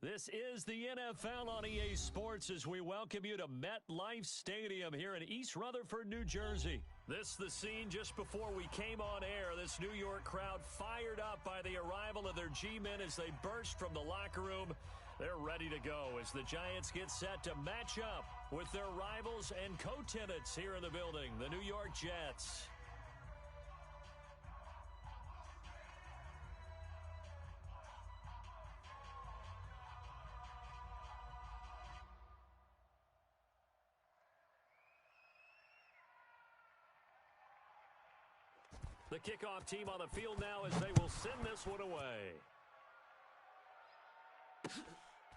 This is the NFL on EA Sports as we welcome you to MetLife Stadium here in East Rutherford, New Jersey. This is the scene just before we came on air. This New York crowd fired up by the arrival of their G-men as they burst from the locker room. They're ready to go as the Giants get set to match up with their rivals and co-tenants here in the building, the New York Jets. The kickoff team on the field now as they will send this one away.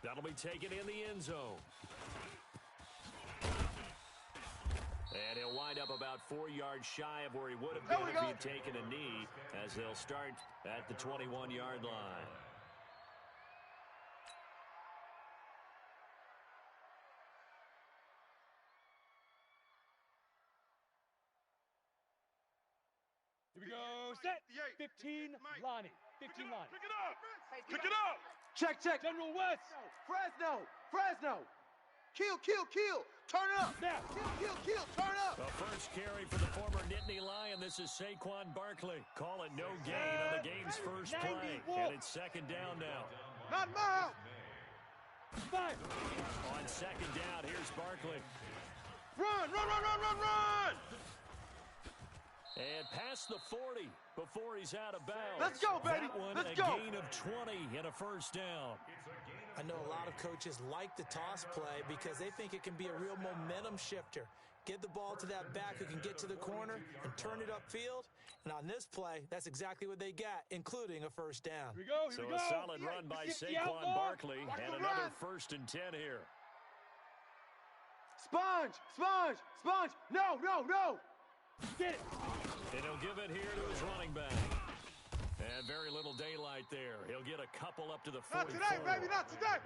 That'll be taken in the end zone. And he'll wind up about 4 yards shy of where he would have been if he had taken a knee, as they'll start at the 21-yard line. Here we go, set, 15, Lonnie, 15, Lonnie. Pick it up, pick it up. Check, General West. Fresno. Kill, turn up. Now. Kill, turn up. The first carry for the former Nittany Lion. This is Saquon Barkley. Call it no gain on the game's first play. And it's second down now. Not mine. 5. On second down, here's Barkley. Run. And past the 40 before he's out of bounds. Let's go, baby. That one, Let's a go. gain of 20 and a first down. I know a lot of coaches like the toss play because they think it can be a real momentum shifter. Get the ball to that back who can get to the corner and turn it upfield. And on this play, that's exactly what they got, including a first down. Here we go. So a solid run by Saquon Barkley and another 1st and 10 here. Sponge. No. Get it. And he'll give it here to his running back. And very little daylight there. He'll get a couple up to the 44. Not today, baby, not today.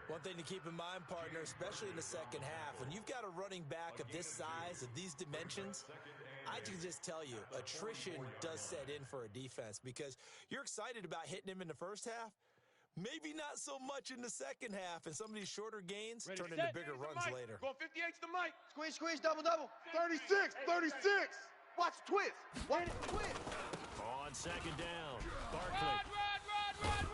One thing to keep in mind, partner, especially in the second half, when you've got a running back of this size, of these dimensions, I can just tell you, attrition does set in for a defense because you're excited about hitting him in the first half. Maybe not so much in the second half, and some of these shorter gains turn into bigger runs later. Going 58 to the mic. Squeeze, double. 36. Watch the twist. On second down, Barkley. Run.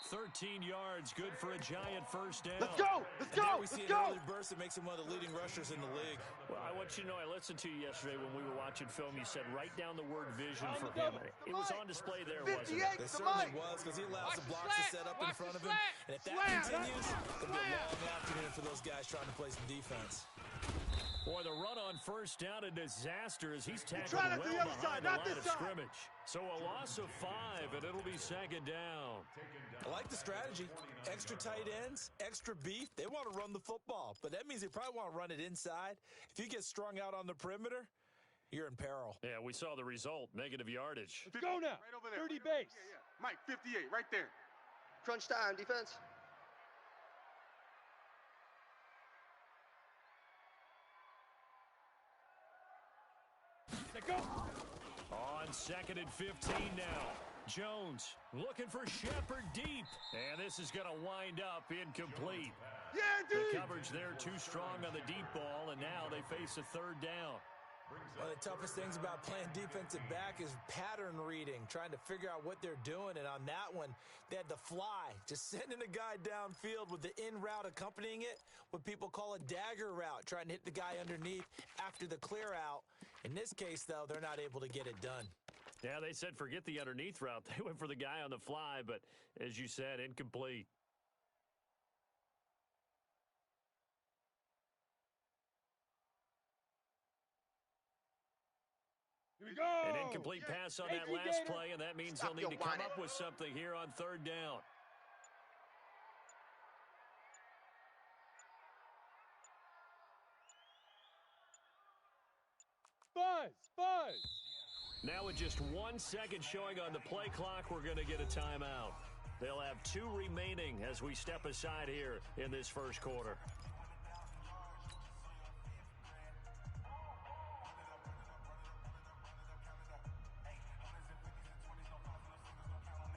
13 yards, good for a Giant first down. Let's go. Now we see an early burst that makes him one of the leading rushers in the league. Well, I want you to know, I listened to you yesterday when we were watching film. You said write down the word vision for him. It was on display there, wasn't it? It certainly was, because he allows the blocks to set up in front of him. And if that continues, it'll be a long afternoon for those guys trying to play some defense. Boy, the run on first down, a disaster as he's tackled trying well to the other behind side, the not line this of side. scrimmage. So a loss of 5, and it'll be second down. I like the strategy. Extra tight ends, extra beef. They want to run the football, but that means they probably want to run it inside. If you get strung out on the perimeter, you're in peril. Yeah, we saw the result, negative yardage. Let's go now. Right over there. 30 base. Yeah. Mike, 58, right there. Crunch time, defense. Let's go. On second and 15 now. Jones looking for Shepard deep. And this is going to wind up incomplete. Yeah, The dude. coverage there too strong on the deep ball, and now they face a third down. One of the toughest things about playing defensive back is pattern reading, trying to figure out what they're doing. And on that one, they had the fly, just sending a guy downfield with the in route accompanying it, what people call a dagger route, trying to hit the guy underneath after the clear out. In this case, though, they're not able to get it done. Yeah, they said forget the underneath route. They went for the guy on the fly, but as you said, incomplete. Here we go. An incomplete pass on that last play, and that means they'll need to come up with something here on third down. Buzz. Now with just 1 second showing on the play clock, we're going to get a timeout. They'll have 2 remaining as we step aside here in this first quarter.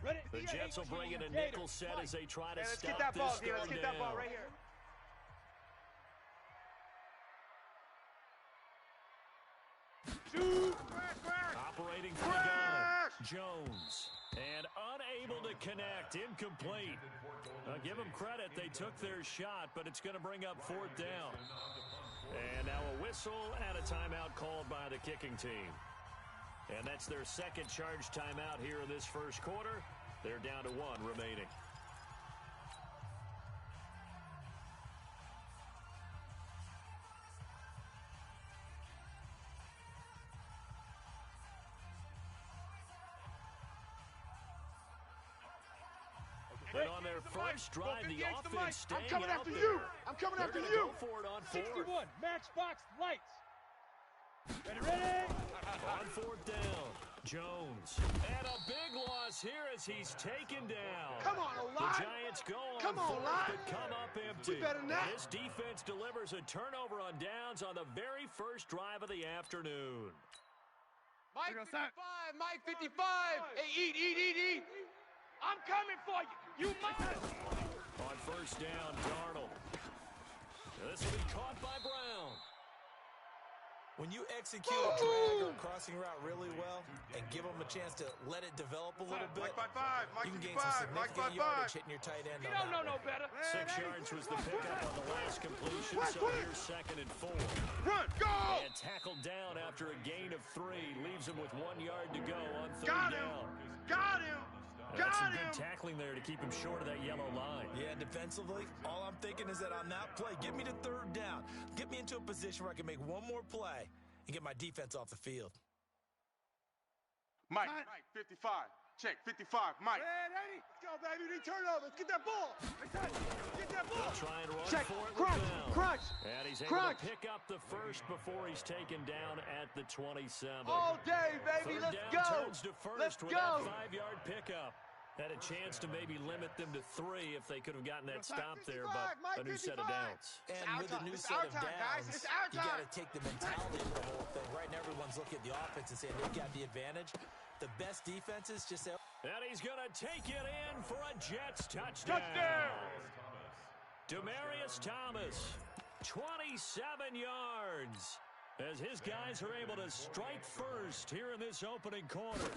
Ready? The Jets will bring in a nickel set as they try to Let's get stop that ball, this D. Let's get that ball right here. Shoot. Operating from the gun, Jones. And unable to connect, incomplete. Give them credit, they took their shot, but it's going to bring up fourth down. And now a whistle and a timeout called by the kicking team. And that's their second charge timeout here in this first quarter. They're down to one remaining. And on their first drive, the offense staying I'm coming out after there. you. I'm coming They're after gonna you. Go for it on fourth. 61, matchbox lights. Ready? On fourth down, Jones. And a big loss here as he's taken down. Come on, The O-line. Giants go on Come on, fourth, line. but come up empty. We better than that. This defense delivers a turnover on downs on the very first drive of the afternoon. Mike 55, Mike 55. Hey, eat. I'm coming for you. You must. On first down, Darnold. This will be caught by Brown. When you execute a drag or a crossing route really well and give them a chance to let it develop a little bit, Mike 55, Mike you can gain 55, some Mike significant 55. yardage hitting your tight end. You don't know no better. 6 yards was the pickup on the last completion, so here's second and 4. Run, go. And tackled down after a gain of 3. Leaves him with 1 yard to go on third Got him. down. Got him. That's some Got good him. tackling there to keep him short of that yellow line. Yeah, defensively, all I'm thinking is that on that play, get me to third down. Get me into a position where I can make one more play and get my defense off the field. Mike 55. Check, 55. Mike. Let's go, baby. We need turnovers. Get that ball. Get that ball. They'll try and run Check. for it Crunch. with Bell. Crunch. And he's able Crunch. to pick up the first before he's taken down at the 27. All day, baby. Third Let's down go. turns to first Let's with go. that 5-yard pickup. Had a chance to maybe limit them to 3 if they could have gotten that stop there, but a new set of downs. And our with a time. new It's set our of time, guys. downs, It's our you got to time. take the mentality of the whole thing. Right now, everyone's looking at the offense and saying they've got the advantage. The best defenses just say, And he's going to take it in for a Jets touchdown. Demaryius Thomas, 27 yards, as his guys are able to strike first here in this opening quarter.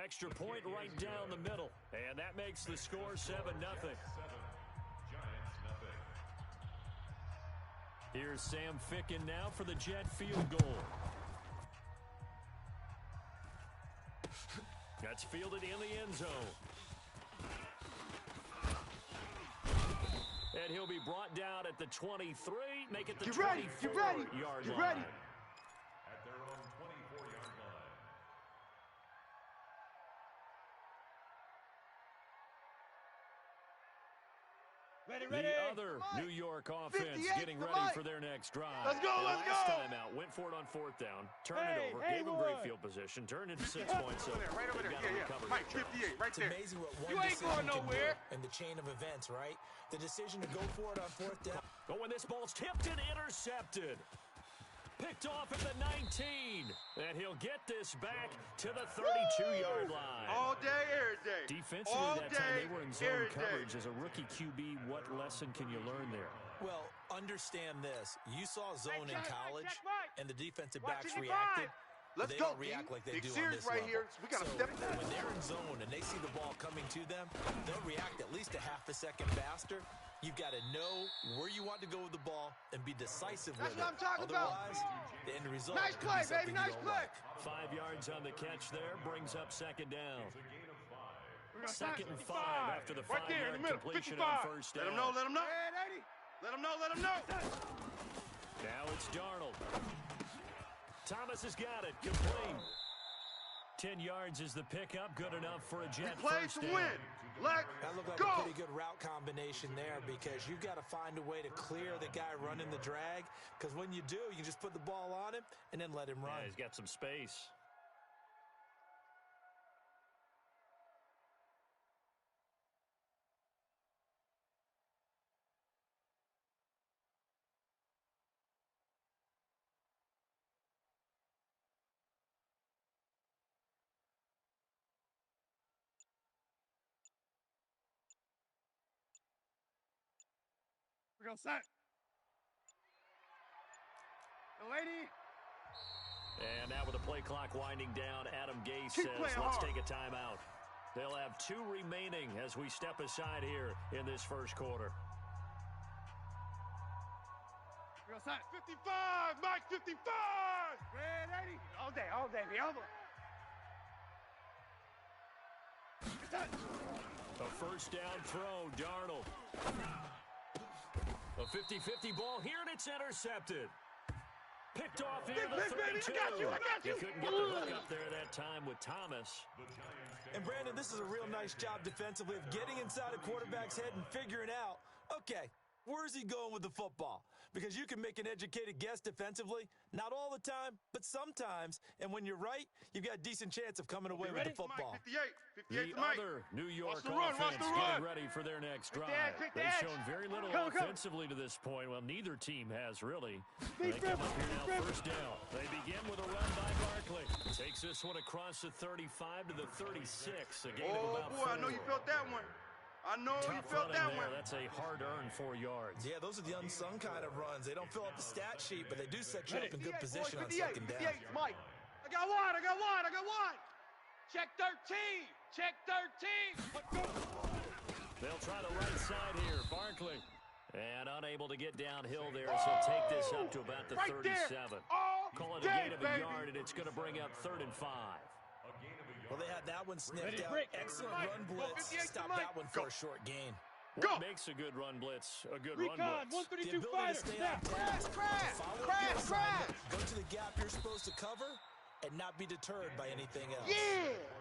Extra point right down the middle, and that makes the score 7-0. Here's Sam Ficken now for the Jet field goal. That's fielded in the end zone. And he'll be brought down at the 23, make it the 24-yard line. ready. Ready. The other New York offense 58, getting come ready on. for their next drive. Let's go, And let's last go. time out, went for it on fourth down, turned Hey, it over, hey, gave him boy. great field position, turned into 6 points. So Right over they've there. got him Yeah. recovered Mike here. 58, right it's there. amazing what one You ain't decision going can nowhere. do in the chain of events, right? The decision to go for it on fourth down. But when this ball's tipped and intercepted, picked off at the 19, and he'll get this back to the 32-yard line. All day, every day. Defensively All that time, day, they were in zone every day. coverage. As a rookie QB, what lesson can you learn there? Well, understand this. You saw zone in check, college, check, Mike. and the defensive Watch backs 55. reacted. Let's they go, don't react D. like they Big do on series this right level. here. So we gotta step it down. When they're in zone and they see the ball coming to them, they'll react at least a half a second faster. You've got to know where you want to go with the ball and be decisive That's with what it. I'm talking about. Otherwise, the end result Nice could play, be something baby, you nice don't play. like. 5 yards on the catch there, brings up second down. We're gonna Second and 5 after the Right there in the 5-yard middle, completion 55. on first down. Let him know, let him know. Let him know, let him know. Now it's Darnold. Thomas has got it, complete. 10 yards is the pickup, good enough for a We Jet played first to down. win. Let's That looked like go. a pretty good route combination there because you've got to find a way to clear the guy running the drag because when you do, you can just put the ball on him and then let him run. Yeah, he's got some space. We're going to set. The lady. And now with the play clock winding down, Adam Gase says, let's take a timeout. They'll have 2 remaining as we step aside here in this first quarter. We're going to set. 55, Mike, 55! Ready? All day, be over. A first down throw, Darnold. A 50-50 ball here, and it's intercepted. Picked off here, the 32. I got you. He couldn't get the hook up there that time with Thomas. And Brandon, this is a real nice job defensively of getting inside a quarterback's head and figuring out, okay, where's he going with the football? Because you can make an educated guess defensively, not all the time, but sometimes. And when you're right, you've got a decent chance of coming away with the football. Mike, 58 The to Mike. other New York Watch the run, watch offense the run. getting ready for their next drive. Take the They've edge. shown very little Come. offensively to this point. Well, neither team has really. They come up here now, first down. They begin with a run by Barkley. Takes this one across the 35 to the 36. A gain of about 4. I know you felt that one. I know you Tough felt running that there. one. That's a hard-earned 4 yards. Yeah, those are the unsung kind of runs. They don't fill up the stat sheet, but they do set you up in good 58, position on 58, second down. 58, Mike. I got one. Check 13. Check 13. They'll try the right side here. Barkley. And unable to get downhill there, so take this up to about the 37. Call it a gain of a yard, and it's going to bring up 3rd and 5. Well, they had that one sniffed out. Excellent run blitz. Stop that one for a short gain. What makes a good run blitz a good run blitz? The ability to stay on task. Follow up your assignment, go to the gap you're supposed to cover, and not be deterred by anything else.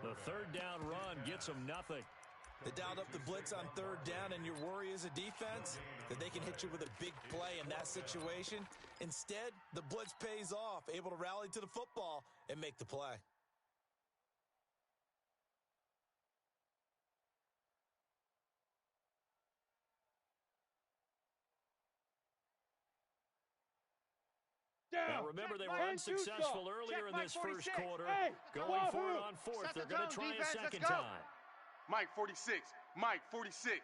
The 3rd down run gets them nothing. They dialed up the blitz on 3rd down, and your worry as a defense that they can hit you with a big play in that situation. Instead, the blitz pays off, able to rally to the football and make the play. Now remember, they were unsuccessful earlier in this first quarter. Going for it on 4th. They're going to try a second time. Mike, 46. Mike, 46.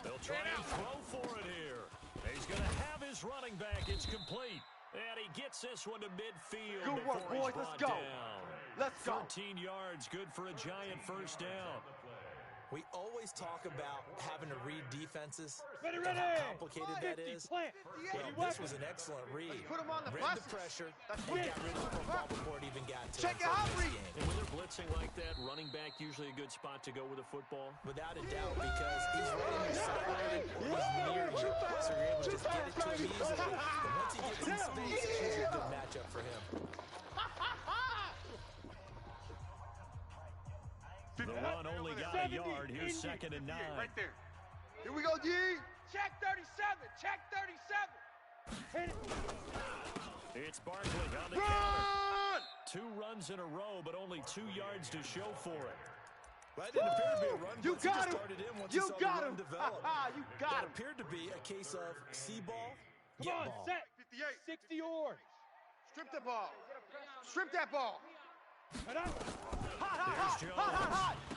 They'll try and throw for it here. He's going to have his running back. It's complete. And he gets this one to midfield. Good work, before boys. he's Let's brought go. down. Let's go. 13 yards, good for a giant first down. We always talk about having to read defenses Ready, and ready. how complicated that is. Plant. Well, this was an excellent read. Put him on the Read buses. the pressure That's and it. got rid of the football before it even got to Check him it out, for this Reed. game. And when they're blitzing like that, running back usually a good spot to go with a football. Without a doubt, because he's right in your sideline or he's near you, so you're able to just get it to him easily. And once he gets in space, it's usually a good matchup for him. The run only got a yard. Here's 2nd and 9. Right there. Here we go, D. Check 37. Check 37. It's Barkley on the counter. 2 runs in a row, but only 2 yards to show for it. Right, it appeared to be a run You blitz. He got just him. started in once You he saw got the run him. develop. You That got him. appeared to be a case of see ball, get Come on, ball. set. 58. 60 yours. Strip the ball. Strip that ball. There's Jones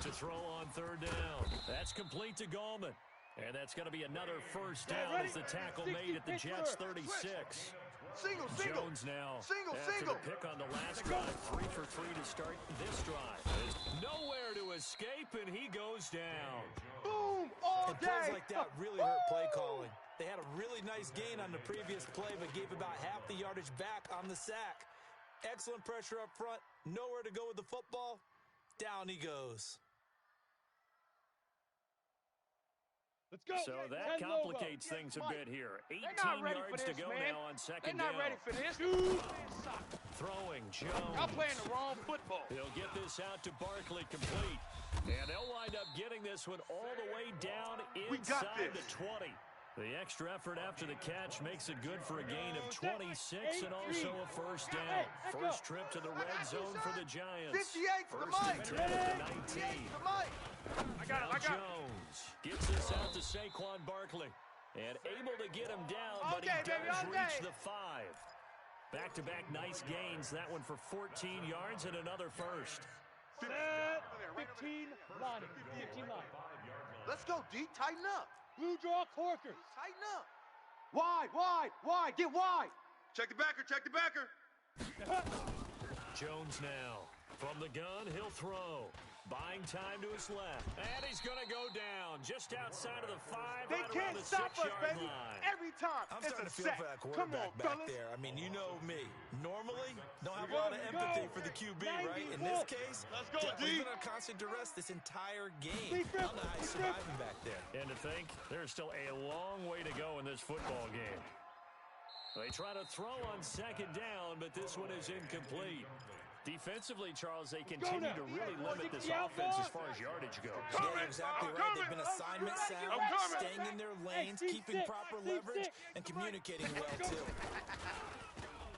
to throw on 3rd down. That's complete to Gallman. And that's going to be another first down as the tackle made at the Jets' 36. Single. Jones now after the pick on the last drive. 3 for 3 to start this drive. There's nowhere to escape, and he goes down. Boom. All And day. plays like that really hurt play calling. They had a really nice gain on the previous play, but gave about half the yardage back on the sack. Excellent pressure up front. Nowhere to go with the football. Down he goes. Let's go. So that complicates things a bit here. 18 yards to go now on 2nd down. They're not ready for this. Throwing Jones. Y'all playing the wrong football. He'll get this out to Barkley complete. And they'll wind up getting this one all the way down inside the 20. The extra effort after the catch makes it good for a gain of 26 and also a first down. First trip to the red zone for the Giants. 58 for the First Mike. and 10 at the 19. For Mike. Now Jones gets this out to Saquon Barkley. And able to get him down, but he does reach the 5. Back-to-back nice gains. That one for 14 yards and another first. 15 line. 15 line. Let's go, D. Tighten up. Blue draw corkers. Tighten up. Wide. Get wide. Check the backer, check the backer. Jones now. From the gun, he'll throw. Buying time to his left. And he's going to go down just outside of the 5. They right can't around the stop us, 6-yard baby. line. Every time. I'm it's starting a to feel sack. for that Come quarterback on, back fellas. there. I mean, you know me. Normally, don't have a Go, lot of go. empathy for the QB, right? In this case, Let's go, definitely D. been on constant duress this entire game. Defense, I don't know how he's defense. surviving back there. And to think, there's still a long way to go in this football game. They try to throw on second down, but this one is incomplete. Defensively, Charles, they continue to really limit this offense as far as yardage goes. Yeah, you're exactly right. They've been assignment sound, staying in their lanes, keeping proper leverage, and communicating well, too.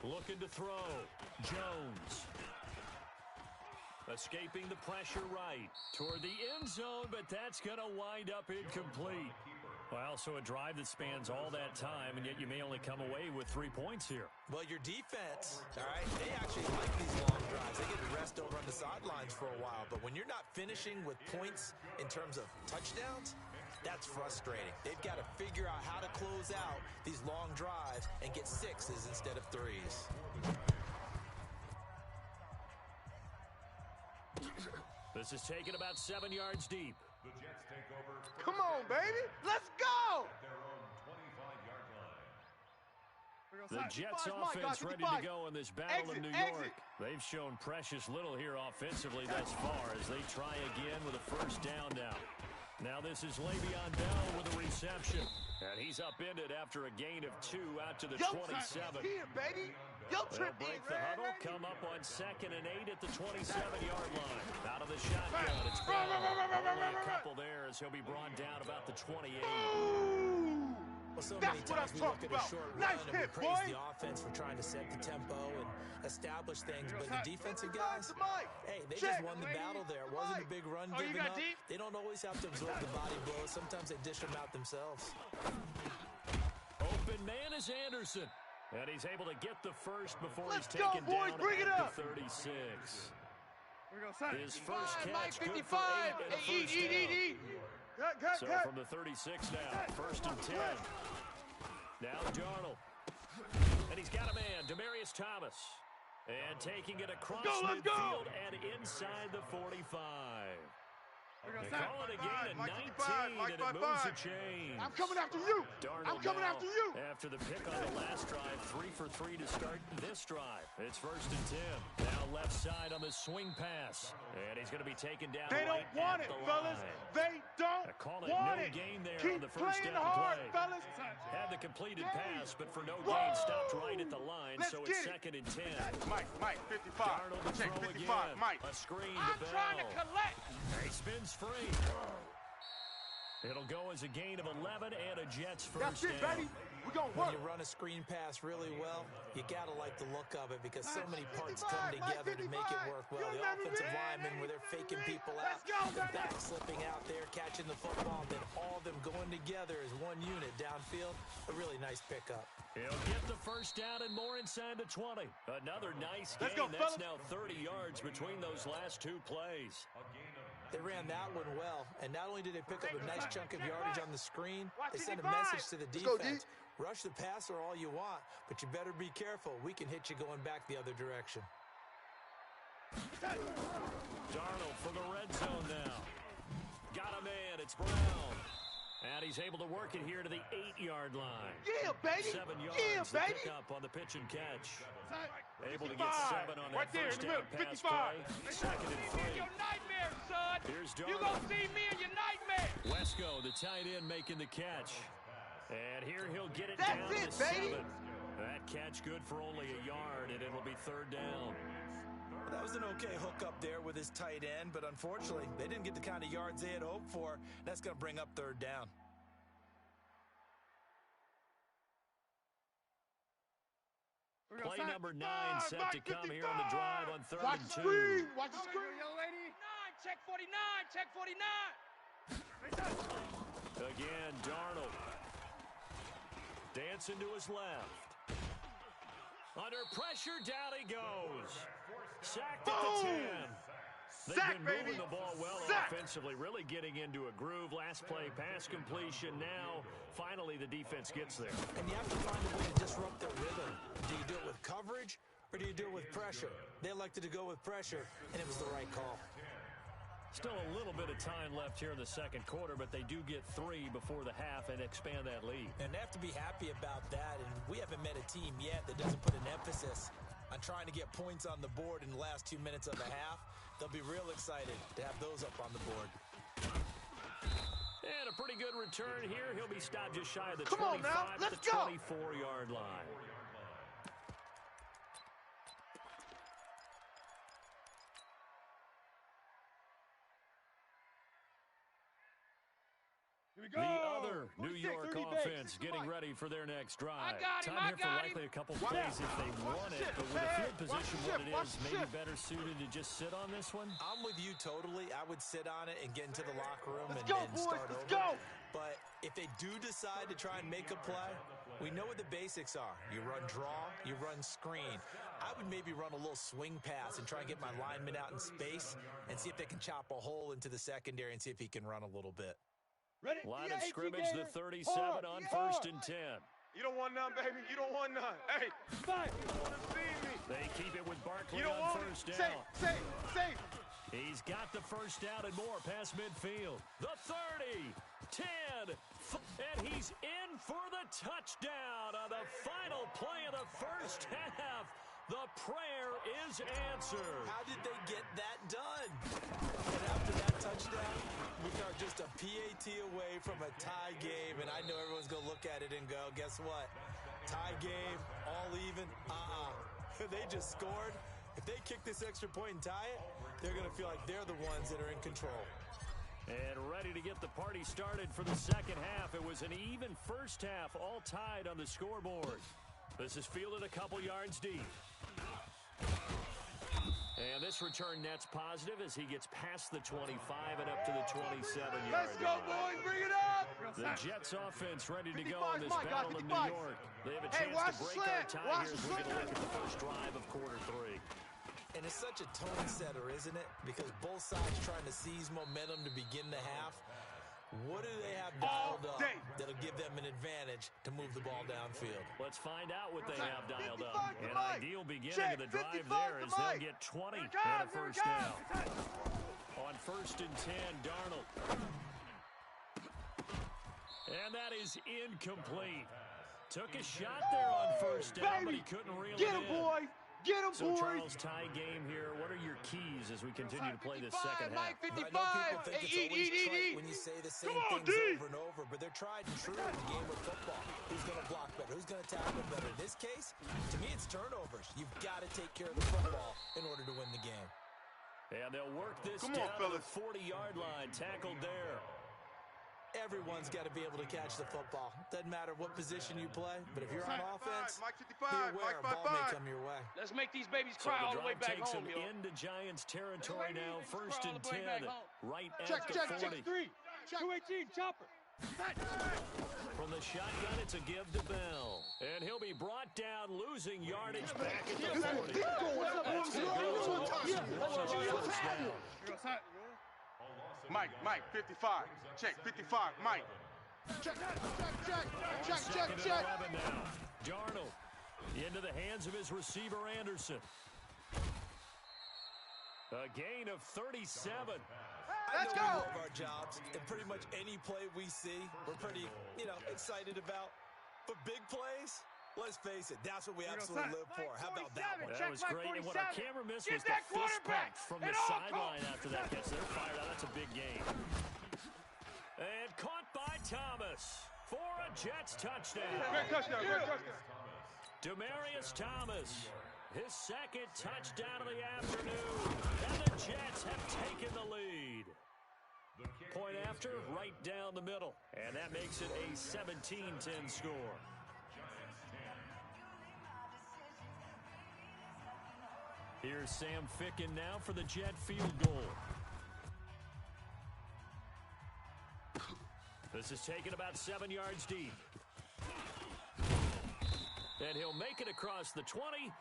Looking to throw. Jones. Escaping the pressure right toward the end zone, but that's going to wind up incomplete. Well, so a drive that spans all that time, and yet you may only come away with 3 points here. Well, your defense, all right, they actually like these long drives. They get to rest over on the sidelines for a while. But when you're not finishing with points in terms of touchdowns, that's frustrating. They've got to figure out how to close out these long drives and get 6s instead of 3s. This is taken about 7 yards deep. Come on, baby. Let's go. The Jets offense ready to go in this battle in New York. They've shown precious little here offensively thus far as they try again with a first down now. Now this is Le'Veon Bell with a reception. And he's upended after a gain of 2 out to the 27. Here, baby. Yo, They'll break the huddle, come up on 2nd and 8 at the 27-yard line. Out of the shotgun, it's Bell. Only a couple there as he'll be brought down about the 28. Well, so That's many what times I'm we look talking at a about. short Nice run and we hit, praise boy. the offense for trying to set the tempo and establish things, but the defensive guys, hey, they Check. just won the battle there. It wasn't a big run Oh, you given got up. deep? They don't always have to absorb the body blows. Sometimes they dish them out themselves. Open man is Anderson. And he's able to get the first before Let's he's go, taken boys. down Bring it at up. the 36. His first Mike catch, good for 8 and a Eat, first eat, down. eat. So from the 36 now, 1st and 10. Now Darnold. And he's got a man, Demaryius Thomas. And taking it across Let's go. midfield and inside the 45. They call it a gain of 19, and it moves the chain. I'm coming after you. Darnold I'm coming now, after you. After the pick on the last drive, 3 for 3 to start this drive. It's 1st and 10. Now left side on the swing pass. And he's going to be taken down They don't right want at it, the fellas. line. They don't I call it want no it. gain there Keep on the first playing down hard, play. fellas. Had the completed pass, but for no Whoa. gain, stopped right at the line, Let's so it's get it. 2nd and 10. Mike, 55. Darnold to Check throw 55, again. Mike. A screen I'm to Bell. trying to collect. He spins free. It'll go as a gain of 11 and a Jets first That's it, down. baby. We're going to When work. you run a screen pass really well, you got to like the look of it because so many parts come together to make it work well. The offensive linemen where they're faking people out, the back slipping out there, catching the football, and then all of them going together as one unit downfield. A really nice pickup. He'll get the first down and more inside the 20. Another nice gain. Let's go, That's fellas. now 30 yards between those last 2 plays. They ran that one well, and not only did they pick up a nice chunk of yardage on the screen, they sent a message to the go, D. defense. Rush the passer all you want, but you better be careful. We can hit you going back the other direction. Darnold for the red zone now. Got a man. It's Brown. And he's able to work it here to the 8-yard line. Yeah, baby. 7 yards Yeah, to baby. pick up on the pitch and catch. Able to 55. get 7 on that Right there, first in the down middle, pass 55. play. 2nd and See me in 3. your nightmare, son. Here's You Darnold. gonna see me in your nightmare. Wesco, the tight end, making the catch. And here he'll get it That's down it, to baby. 7. That catch good for only a yard, and it'll be 3rd down. That was an okay hook up there with his tight end, but unfortunately, they didn't get the kind of yards they had hoped for. That's going to bring up 3rd down. Play number 9 set to come here on the drive on 3rd Watch and the 2. screen. Watch the screen. Young lady. 9, check 49, check 49. Again, Darnold. Dancing to his left. Under pressure, down he goes. Sacked at the 10. They've Sack, been moving baby. the ball well Sack. offensively, really getting into a groove. Last play, pass completion. Now, finally, the defense gets there. And you have to find a way to disrupt their rhythm. Do you do it with coverage, or do you do it with pressure? They elected to go with pressure, and it was the right call. Still a little bit of time left here in the second quarter, but they do get 3 before the half and expand that lead. And they have to be happy about that, and we haven't met a team yet that doesn't put an emphasis on trying to get points on the board in the last 2 minutes of the half. They'll be real excited to have those up on the board. And a pretty good return here. He'll be stopped just shy of the Come on 25 now, at let's the go. 24-yard line. Here we go. The other New 46, York 30 offense base. getting ready for their next drive. got him, Time I here for got likely a couple Watch plays out. if they Watch want the it, shift. but with the Hey, field hey, watch position the what shift, it watch is, the maybe shift. better suited to just sit on this one. I'm with you totally. I would sit on it and get into the locker room Let's and, go, and boys, start let's over. go. But if they do decide to try and make a play, we know what the basics are. You run draw, you run screen. I would maybe run a little swing pass and try and get my lineman out in space and see if they can chop a hole into the secondary and see if he can run a little bit. Ready? Line Yeah, of 18 scrimmage, the gator. 37 Hard, on hard. 1st and 10. You don't want none, baby. You don't want none. Hey, Five. you want to see me. They keep it with Barkley You don't on want it. 1st Safe, down. safe, safe. He's got the first down and more past midfield. The 30, 10, and he's in for the touchdown on the final play of the first half. The prayer is answered. How did they get that done? And after that touchdown, we are just a PAT away from a tie game, and I know everyone's going to look at it and go, guess what? Tie game, all even? They just scored. If they kick this extra point and tie it, they're going to feel like they're the ones that are in control. And ready to get the party started for the second half. It was an even first half, all tied on the scoreboard. This is fielded a couple yards deep. And this return net's positive as he gets past the 25 and up to the 27-yard Let's go, boys. Bring it up. The Jets offense ready to go 55, in this Mike, got battle of 55. New York. They have a Hey, chance watch to the break our slant. tie Watch here as the we get a slant. look at the first drive of quarter 3. And it's such a tone setter, isn't it? Because both sides trying to seize momentum to begin the half. What do they have dialed up that'll give them an advantage to move the ball downfield? Let's find out what they have dialed up. 55 to An Mike. ideal beginning Check, of the drive 55 there to as they'll Mike. get 20 Here and it a comes, here it first comes. down. On 1st and 10, Darnold. And that is incomplete. Took a shot there on first down, but he couldn't reel Get it him, in. boys. Get him, So, boys. Charles, tie game here. What are your keys as we continue to play this second half? Mike 55. I know people think Hey, it's eat, always eat, eat, trite eat. when you say the same Come on, things D. over and over, but they're tried and true in the game of football. Who's going to block better? Who's going to tackle better? In this case, to me, it's turnovers. You've got to take care of the football in order to win the game. And they'll work this Come on, down to the fellas. 40-yard line. Tackled there. Everyone's got to be able to catch the football. Doesn't matter what position you play, but if you're on offense, Mike be 55. aware Mike a ball may 55. come your way. Let's make these babies So cry the all the way drive back takes home, them yo. into Giants territory now. Let's 1st and crawl all the way back 10, home. right at Check, the check, 40. check. 3. 218, chopper. From the shotgun, it's a give to Bell. And he'll be brought down, losing yardage back at the 40. That's going to go for a first down. Mike, 55. Check, 55. Mike. Check, check, check, check, Second and check. 11 now. Darnold into the hands of his receiver, Anderson. A gain of 37. Let's I know go. we love our jobs, and pretty much any play we see, we're pretty, excited about. But big plays, let's face it, that's what we absolutely live for. How about that one? That was great. And what our camera missed was the fist pump from the sideline after that catch. They're fired out. That's a big game. And caught by Thomas for a Jets touchdown. Great touchdown, great touchdown. Demarius Thomas, his second touchdown of the afternoon. And the Jets have taken the lead. Point after, right down the middle. And that makes it a 17-10 score. Here's Sam Ficken now for the Jet field goal. This is taken about 7 yards deep. And he'll make it across the 20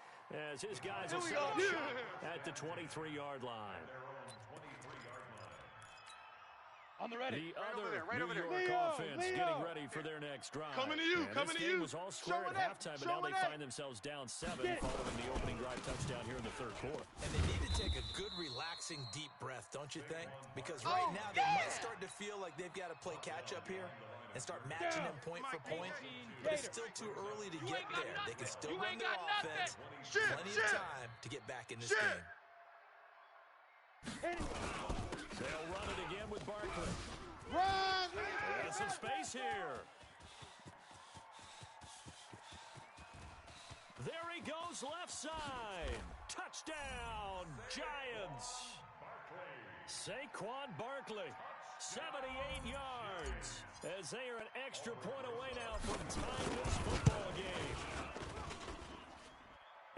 as his guys will set up shop at the 23-yard line. On the ready. The other right over there. New York Leo, offense Leo. getting ready for their next drive. Coming to you, And coming this to game you. was all square Show at it up, halftime, but show now they it up. find themselves down 7 following the opening drive touchdown here in the third quarter. And they need to take a good, relaxing, deep breath, don't you think? Because right now they might start to feel like they've got to play catch-up here and start matching them point for point. But it's still too early to get there. They can still run their offense. Plenty of time to get back in this game. They'll run it again with Barkley. Run! And some space here. There he goes, left side. Touchdown, Giants. Saquon Barkley, 78 yards, as they are an extra point away now from tying this football game.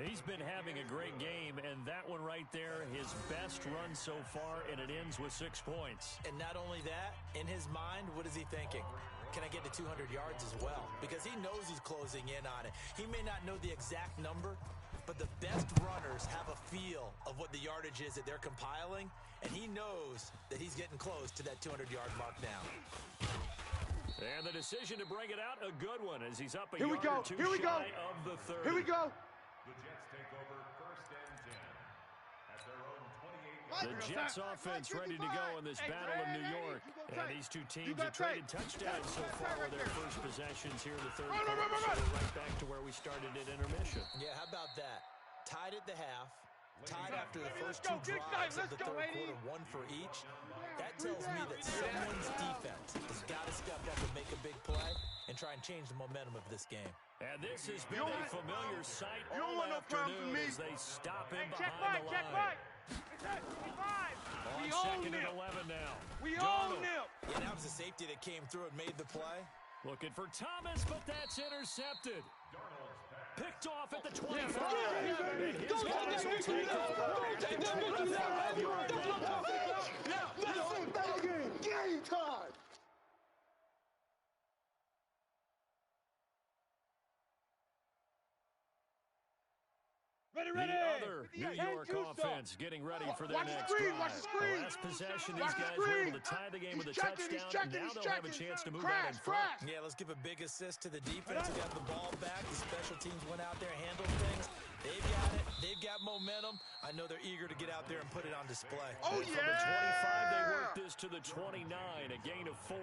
He's been having a great game, and that one right there, his best run so far, and it ends with 6 points. And not only that, in his mind, what is he thinking? Can I get to 200 yards as well? Because he knows he's closing in on it. He may not know the exact number, but the best runners have a feel of what the yardage is that they're compiling, and he knows that he's getting close to that 200-yard mark now. And the decision to bring it out, a good one, as he's up a Here we yard go. or two Here we go. shy of the 30. Here we go. The Jets offense ready to go in this battle of New York. And these two teams have traded touchdowns so far with their first possessions here in the third quarter. So we're right back to where we started at intermission. Yeah, how about that? Tied at the half, tied after the first two drives of the third quarter, one for each. That tells me that someone's defense has got to step up and make a big play and try and change the momentum of this game. And this has been a familiar sight all want no problem afternoon with me. as they stop him Check behind right, the check line. right. On We second own and him. 11 now. We Donald own him. Yeah, that was the safety that came through and made the play. looking for Thomas, but that's intercepted. Picked off at the 25. And his guys will take over at the 25-yard line. Game time. Ready, The ready. other New York offense getting ready for their next screen, drive. watch the screen. The last possession, these Watch the guys were able screen. to tie the game with a He's checking, he's touchdown, checking, and now he's they'll have a checking. chance to move Crash, out in front. crash. Yeah, let's give a big assist to the defense who got the ball back. The special teams went out there, handled things. They've got it. They've got momentum. I know they're eager to get out there and put it on display. Oh, And yeah! from the 25, they work this to the 29, a gain of 4.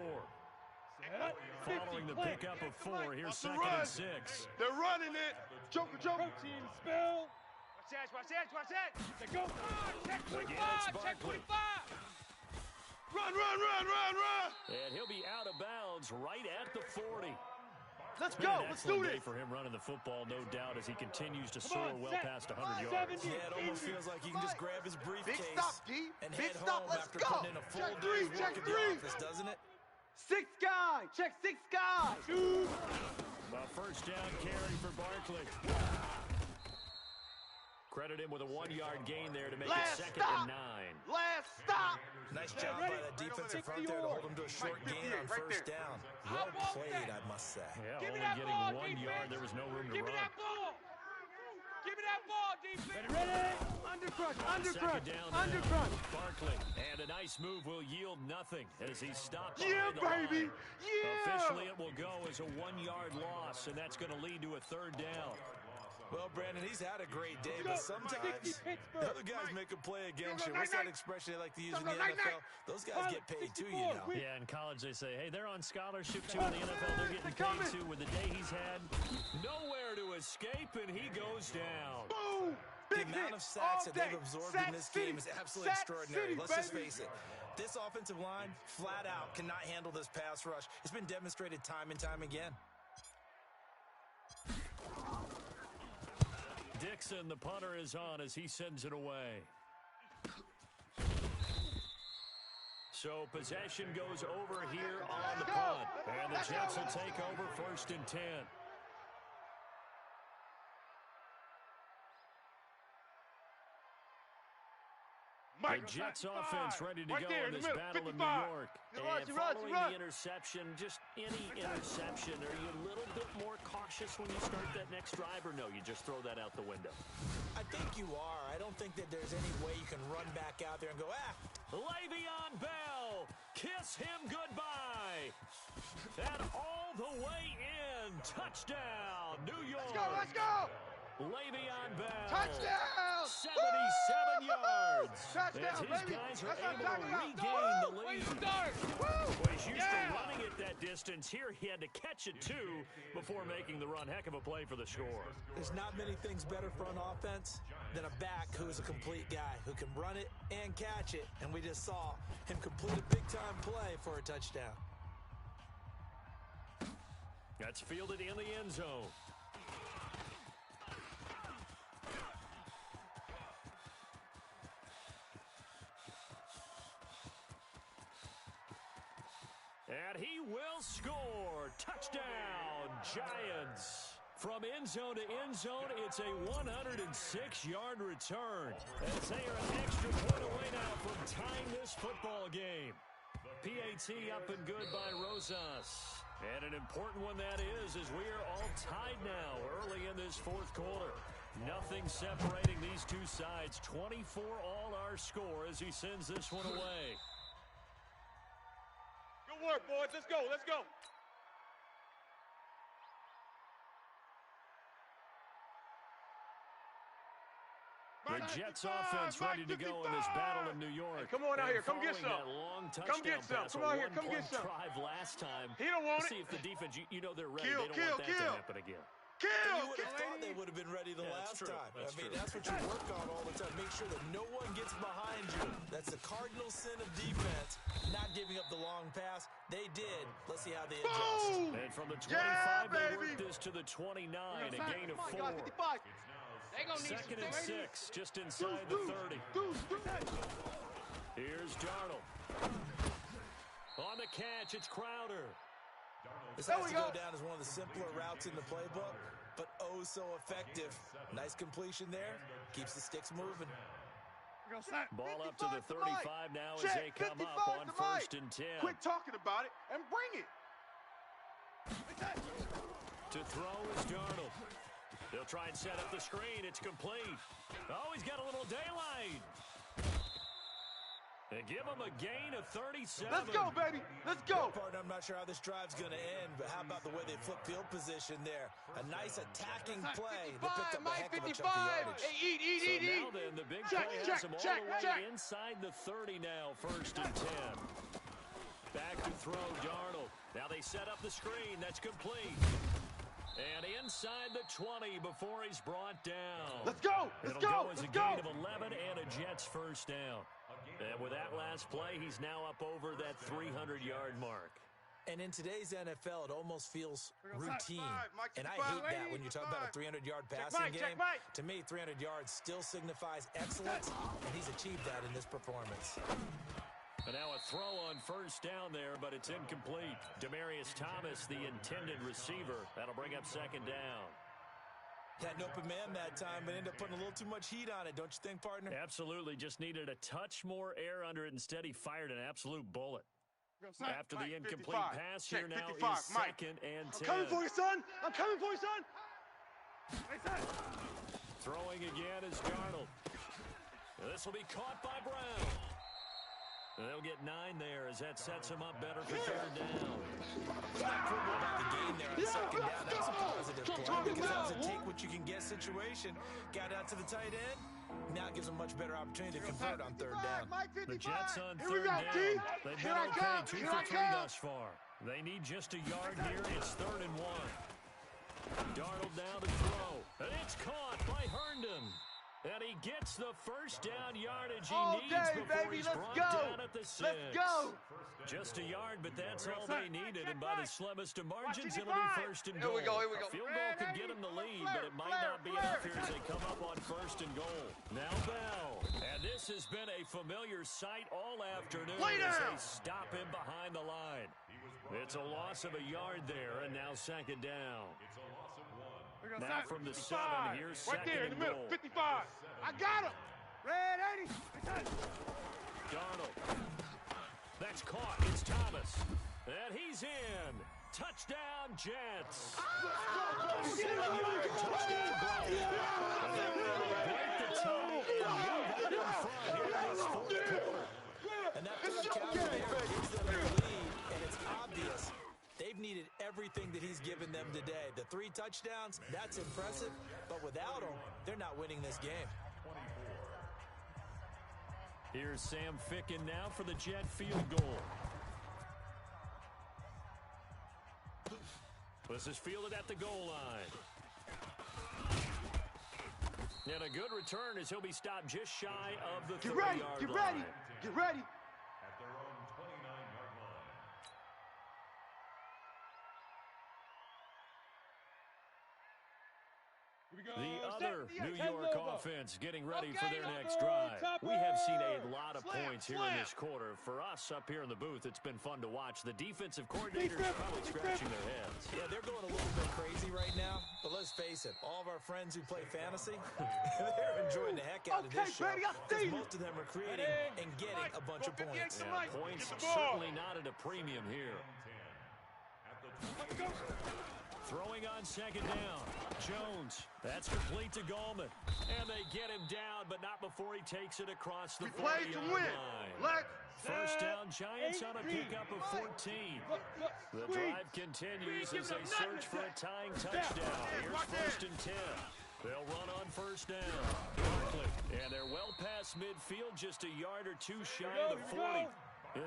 Following the pickup of 4, here's Off the second run. and 6. They're running it. Joker, Joker. Protein spill. Watch that. They go. Check Again, 25. it's Check Barkley. 25. Run. And he'll be out of bounds right at the 40. Let's Been go. an Let's do excellent day this. for him running the football, no doubt, as he continues to Come soar on, well set. past 100 yards. 70. Yeah, it almost feels like he can just grab his briefcase Big stop, D. and Big head stop. home Let's after go. putting in a full Check day's three, work check at the three. office, doesn't it? 6 guy. Check 6 guys. A first down carry for Barkley. Credit him with a 1-yard gain there to make Last it second stop. and 9. Last stop. Nice job by that defensive front there to hold him to a short gain on first down. Well played, I must say. Yeah, Give me only that getting ball, 1 yard. defense. There was no room to Give me run. that ball. Give me that ball, defense. Ready. Second down now. Undercrunch. Barkley. And a nice move will yield nothing as he's stopped Yeah, behind the baby. line. Yeah. Officially, it will go as a 1-yard loss, and that's going to lead to a third down. Well, Brandon, he's had a great day, but sometimes the other guys make a play against you. What's that expression they like to use in the NFL? Those guys get paid too, you know. Yeah, in college they say, hey, they're on scholarship too. In the NFL, they're getting paid too. With the day he's had, nowhere to escape, and he goes down. Boom. The Big amount hit of sacks all that they've day. absorbed Sack in this City. game is absolutely Sack extraordinary. City, Let's just baby. face it. This offensive line, flat out, cannot handle this pass rush. It's been demonstrated time and time again. Dixon, the punter, is on as he sends it away. So possession goes over here on the punt. And the Jets will take over first and 10. The Jets offense ready to go in this battle of New York. And following the interception, just any interception, are you a little bit more cautious when you start that next drive, or no, you just throw that out the window? I think you are. I don't think that there's any way you can run back out there and go, Le'Veon Bell, kiss him goodbye. And all the way in, touchdown, New York. Let's go! Le'Veon Bell. Touchdown! 77 yards. Touchdown, as his baby. guys are That's what I'm able talking to about. regain the Way lead. to start. Well, he's used to running it that distance. Here he had to catch it, too, before making the run. Heck of a play for the score. There's not many things better for an offense than a back who's a complete guy, who can run it and catch it. And we just saw him complete a big-time play for a touchdown. That's fielded in the end zone. And he will score. Touchdown, Giants. From end zone to end zone, it's a 106-yard return. As they are an extra point away now from tying this football game. PAT up and good by Rosas. And an important one that is we are all tied now early in this fourth quarter. Nothing separating these two sides. 24 all our score as he sends this one away. Good work, boys. Let's go. Let's go. The Jets offense ready to go in this battle in New York. Hey, come on out here. Come get some. That long touchdown Come get some. pass, Come out here. Come get some. Drive last time. He don't want it. See if the defense, you know they're ready. Kill, they don't want that kill. to happen again. Kill! You would have thought they would have been ready the last true. time. That's I mean, true. that's what you work on all the time. Make sure that no one gets behind you. That's the cardinal sin of defense, not giving up the long pass. They did. Let's see how they adjust. Boom! And from the 25, Yeah, they baby. work this to the 29, a gain of 4. They gonna need Second and some 6, just inside the 30. Here's Darnold. On the catch, it's Crowder. This has to go down as one of the simpler routes in the playbook, but oh so effective. Nice completion there. Keeps the sticks moving. Ball up to the 35 now as they come up on 1st and 10. Quit talking about it and bring it. To throw is Darnold. They'll try and set up the screen. It's complete. Oh, he's got a little daylight. And give him a gain of 37. Let's go, baby. Let's go. Partner, I'm not sure how this drive's going to end, but how about the way they flip field position there? A nice attacking play that picked up a heck of a chunk of yardage. Hey, eat. So now then, the big play has him all the way inside the 30 now, 1st and 10. Back to throw, Darnold. Now they set up the screen. That's complete. And inside the 20 before he's brought down. Let's go. It'll go as a gain of 11 and a Jets first down. And with that last play, he's now up over that 300-yard mark. And in today's NFL, it almost feels routine. And I hate that when you talk about a 300-yard passing game. To me, 300 yards still signifies excellence, and he's achieved that in this performance. And now a throw on 1st down there, but it's incomplete. Demaryius Thomas, the intended receiver. That'll bring up 2nd down. Had an open man that time, but ended up putting a little too much heat on it, don't you think, partner? Absolutely. Just needed a touch more air under it. Instead, he fired an absolute bullet. After the incomplete pass, here now is 2nd and 10. I'm coming for you, son. I'm coming for you, son. Throwing again is Darnold. This will be caught by Brown. They'll get 9 there as that sets him up better for 3rd down. About the game there on 2nd down, that's a positive play because that was a take what you can get situation. Got out to the tight end. Now it gives them much better opportunity to convert on 3rd down. The Jets on 3rd go, down. T. They've Here been I okay, come. 2 Here for I 3 come. thus far. They need just a yard here. It's 3rd and 1. Darnold now to throw. And it's caught by Herndon. And he gets the 1st down yardage he All needs day, before baby. he's Let's brought go. down at the 6. Let's go. Just a yard, but that's all they needed. And by the slimmest of margins, it'll be 1st and goal. Here we go, here we go. A field goal could get him the lead, but it might not be enough here as they come up on 1st and goal. Now Bell. And this has been a familiar sight all afternoon as they stop him behind the line. It's a loss of a yard there, and now 2nd down. Now from the 7, here's 2nd Right there in the and middle. goal. 55. I got him. Red 80. Darnold. That's caught. It's Thomas. And he's in. Touchdown, Jets. 7-yard touchdown ball. And they're going to break the tie and move out in front here in this 4th quarter. touchdowns, that's impressive. But without them, they're not winning this game. Here's Sam Ficken now for the Jet field goal. This is fielded at the goal line. And a good return as he'll be stopped just shy of the 30-yard line. Get ready, get ready. The other New York offense getting ready for their next drive. We have seen a lot of points here in this quarter. For us up here in the booth, it's been fun to watch. The defensive coordinators probably scratching their heads. Yeah, they're going a little bit crazy right now. But let's face it, all of our friends who play fantasy, they're enjoying the heck out of this show. Because most of them are creating and getting a bunch of points. Yeah, points certainly not at a premium here. Throwing on second down. Jones. That's complete to Gallman. And they get him down, but not before he takes it across the 40-yard line. First down, Giants on a pickup of 14. The drive continues as they search for a tying touchdown. Here's first and 10. They'll run on first down. Barkley. And they're well past midfield, just a yard or two shy of the 40.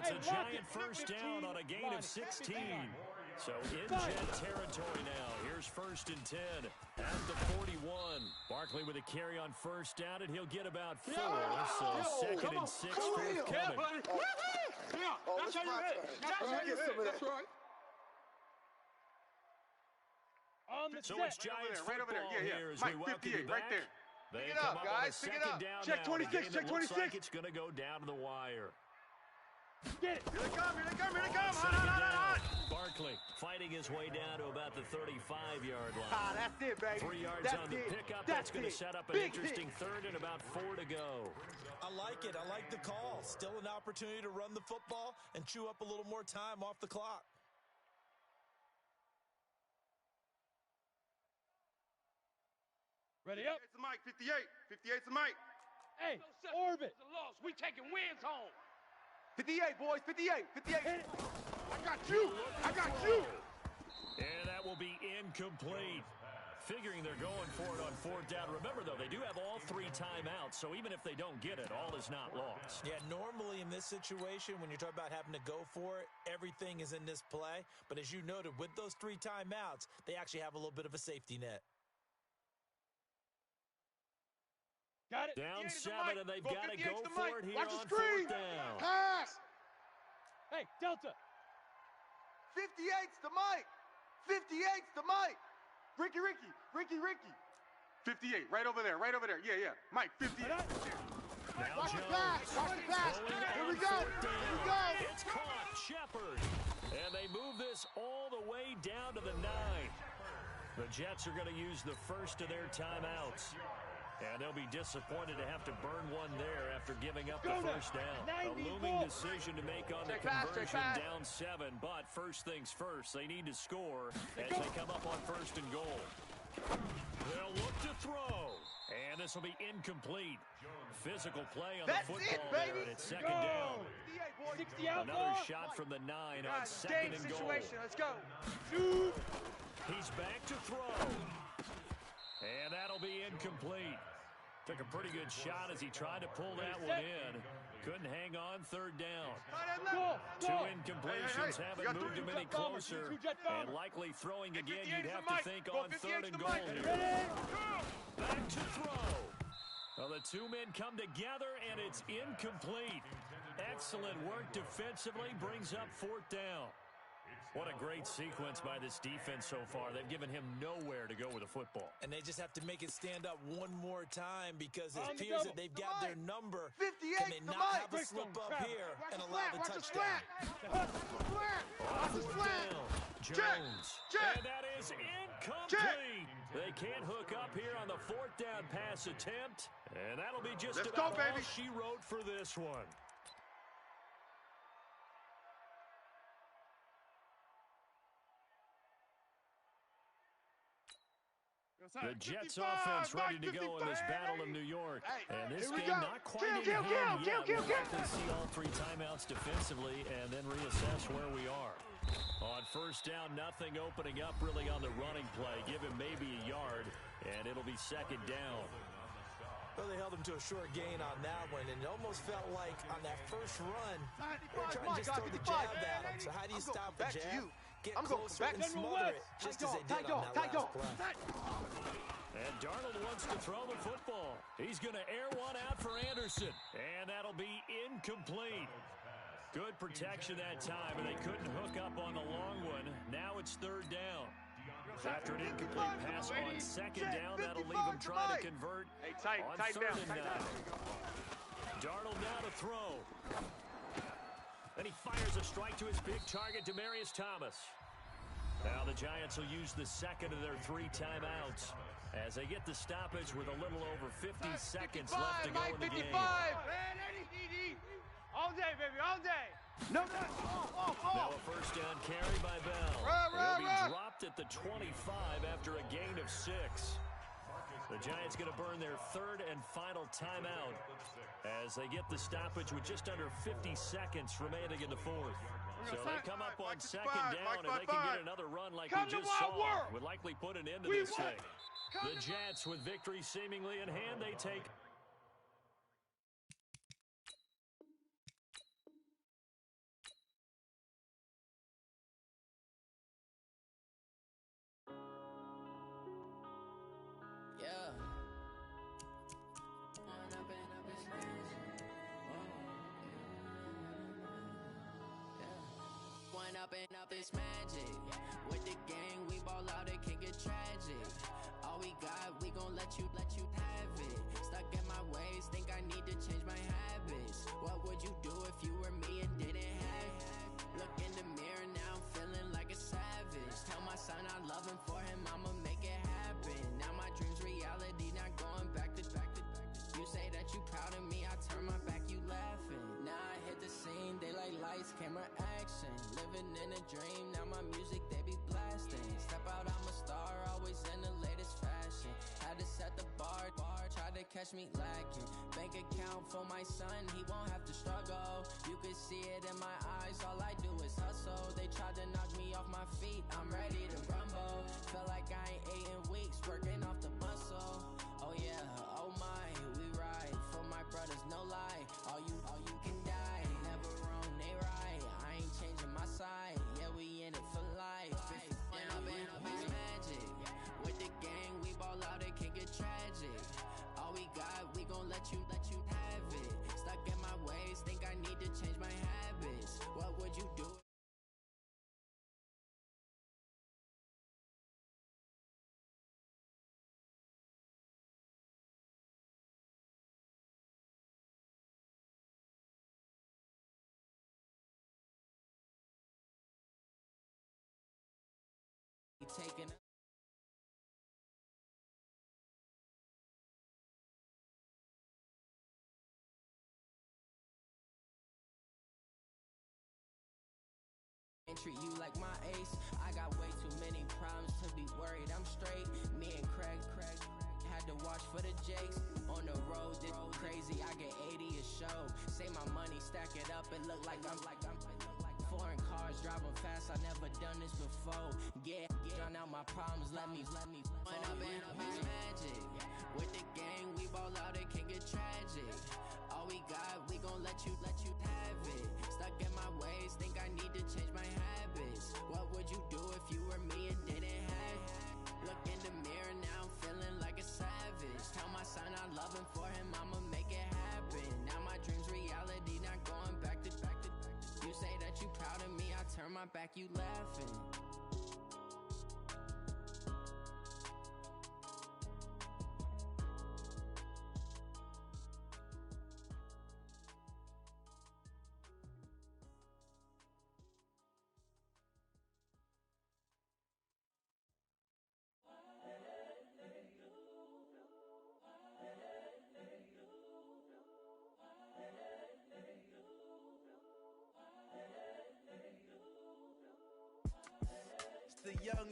It's a Giant first down on a gain of 16. So in Jet territory now. Here's first and 10 at the 41. Barkley with a carry on first down, and he'll get about 4. So second and 6 forthcoming. That's how you hit. That's right. So it's Giants football here as we welcome you back. They come up on a second down Check 26, check 26. Looks like it's going to go down to the wire. Get it. Here they come, here they come, here they come. Hot. Barkley fighting his way down to about the 35-yard line. That's it, baby. 3 yards on the pickup. That's going to set up an interesting third and about 4 to go. I like it. I like the call. Still an opportunity to run the football and chew up a little more time off the clock. Ready up. It's the Mike, 58. 58's the Mike. Hey, orbit. We taking wins home. 58, boys, 58, 58. I got you. I got you. And that will be incomplete. Figuring they're going for it on fourth down. Remember, though, they do have all 3 timeouts, so even if they don't get it, all is not lost. Yeah, normally in this situation, when you're talking about having to go for it, everything is in this play. But as you noted, with those 3 timeouts, they actually have a little bit of a safety net. Got it. Down 7, and they've got to go for it here Watch the on screen. fourth down. Pass. Hey, Delta. 58's the Mike. 58's the Mike. Ricky. 58, right over there. Yeah. Mike, 58. Now Watch the Jones. pass. Here we go. It's caught. Shepard. And they move this all the way down to the 9. The Jets are going to use the first of their timeouts. And they'll be disappointed to have to burn one there after giving up the first down. A looming decision to make on the conversion, down 7. But first things first, they need to score as they come up on first and goal. They'll look to throw. And this will be incomplete. Physical play on the football there, and it's second down. 60 out. Another shot from the 9 on second and goal. Let's go. He's back to throw. And that'll be incomplete. Took a pretty good shot as he tried to pull that one in. Couldn't hang on third down. 2 incompletions haven't moved him any closer. And likely throwing again, you'd have to think on third and goal here. Back to throw. Well, the 2 men come together, and it's incomplete. Excellent work defensively, brings up fourth down. What a great sequence by this defense so far. They've given him nowhere to go with the football. And they just have to make it stand up one more time because it appears that they've got their number. 58, Can they not have a slip up here and allow the touchdown? Watch the slant. Jones. Check. And that is incomplete. They can't hook up here on the fourth down pass attempt. And that'll be just about all she wrote for this one. The Jets offense ready to go in this battle of New York. And this game not quite in hand yet. We'll likely see all three timeouts defensively and then reassess where we are. On first down, nothing opening up really on the running play. Give him maybe a yard, and it'll be second down. Well, they held him to a short gain on that one, and it almost felt like on that first run, they're trying to just throw the jab at him. So how do you stop the jab? Get closer and smother it, just as they did on that last play. And Darnold wants to throw the football. He's going to air one out for Anderson, and that'll be incomplete. Good protection that time, and they couldn't hook up on the long one. Now it's third down. After an incomplete pass on second down, that'll leave him trying to convert on third and 9. Darnold now to throw. Then he fires a strike to his big target, Demaryius Thomas. Now the Giants will use the second of their 3 timeouts as they get the stoppage with a little over 50 seconds left to go in the game. All day, baby, all day. No. Now a first down carry by Bell. He'll be dropped at the 25 after a gain of 6. The Giants going to burn their third and final timeout as they get the stoppage with just under 50 seconds remaining in the fourth. So they come up on second down, and they can get another run like we just saw. Would likely put an end to this thing. The Jets, with victory seemingly in hand, they take up this magic. With the gang, we ball out, it can get tragic. All we got, we gon' let you have it. Stuck in my ways, think I need to change my habits. What would you do if you were me and didn't have it? Look in the mirror, now I'm feeling like a savage. Tell my son I love him, for him I'ma make it happen. Now my dream's reality, not going back to. You say that you proud of me, I turn my back, you laughing. Now I hit the scene, they like lights, camera, action. Living in a dream, now my music, they be blasting. Step out, I'm a star, always in the latest fashion. Had to set the bar, try to catch me lacking. Bank account for my son, he won't have to struggle. You can see it in my eyes, all I do is hustle. They tried to knock me off my feet, I'm ready to rumble. Feel like I ain't ate in weeks, working off the muscle. Oh yeah, oh my, we ride for my brothers, no lie. All you can die, never wrong, they right. I ain't changing my side, yeah, we in it for life. Down, it's magic. With the gang, we ball out, it can get tragic. All we got, we gon' let you have it. Stuck in my ways, think I need to change my habits. What would you do? Taking treat you like my ace. I got way too many problems to be worried. I'm straight. Me and Craig had to watch for the Jakes. On the road, this crazy. I get 80 a show. Say my money, stack it up. It look like I'm foreign cars driving fast. I never done this before. Yeah, drown out my problems. Let me run up it's magic. With the gang, we ball out. It can get tragic. All we got, we gon' let you have it. Stuck in my ways, think I need to change my habits. What would you do if you were me and didn't have it? Look in the mirror, now I'm feeling like a savage. Tell my son I love him, for him I'ma make it happen. Now my dream's reality, not going back to. You say that you proud of me, I turn my back, you laughing. The young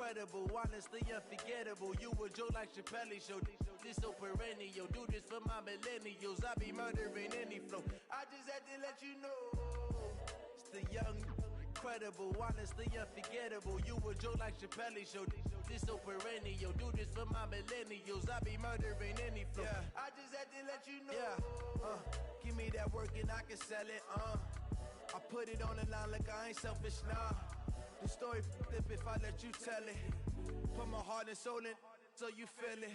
incredible, honestly unforgettable. You a joke like Chappelle show. This so perennial, do this for my millennials. I be murdering any flow. I just had to let you know. It's the young, incredible, honestly unforgettable. You a joke like Chappelle show. This so perennial, do this for my millennials. I be murdering any flow. Yeah. I just had to let you know. Yeah. Give me that work and I can sell it. I put it on the line like I ain't selfish, nah. The story flip if I let you tell it. Put my heart and soul in so you feel it.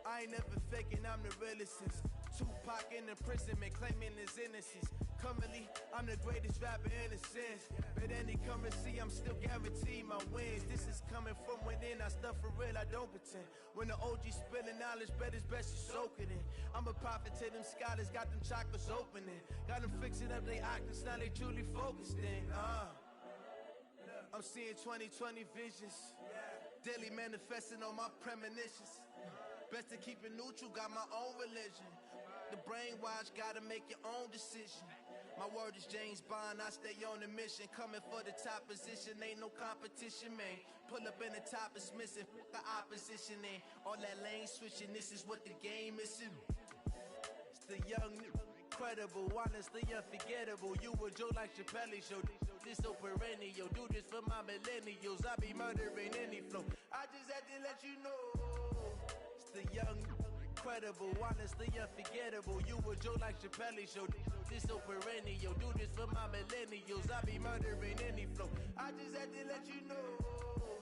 I ain't never faking, I'm the realest since Tupac in imprisonment, claiming his innocence. Currently, I'm the greatest rapper in a sense. But any currency, I'm still guaranteed my wins. This is coming from within, I stuff for real, I don't pretend. When the OG spilling knowledge, bet it's best you soak it in. I'm a prophet to them scholars, got them chakras opening. Got them fixing up they octaves, now they truly focused in. I'm seeing 2020 visions, daily manifesting on my premonitions. Best to keep it neutral, got my own religion. The brainwash, gotta make your own decision. My word is James Bond, I stay on the mission. Coming for the top position, ain't no competition, man. Pull up in the top is missing, the opposition ain't. All that lane switching, this is what the game is. It's the young, incredible, honestly unforgettable. You a joke like Chappelle show. This so perennial, do this for my millennials. I be murdering any flow. I just had to let you know. It's the young, incredible, honestly unforgettable. You a joke like Chappelle show. This so perennial, do this for my millennials. I be murdering any flow. I just had to let you know.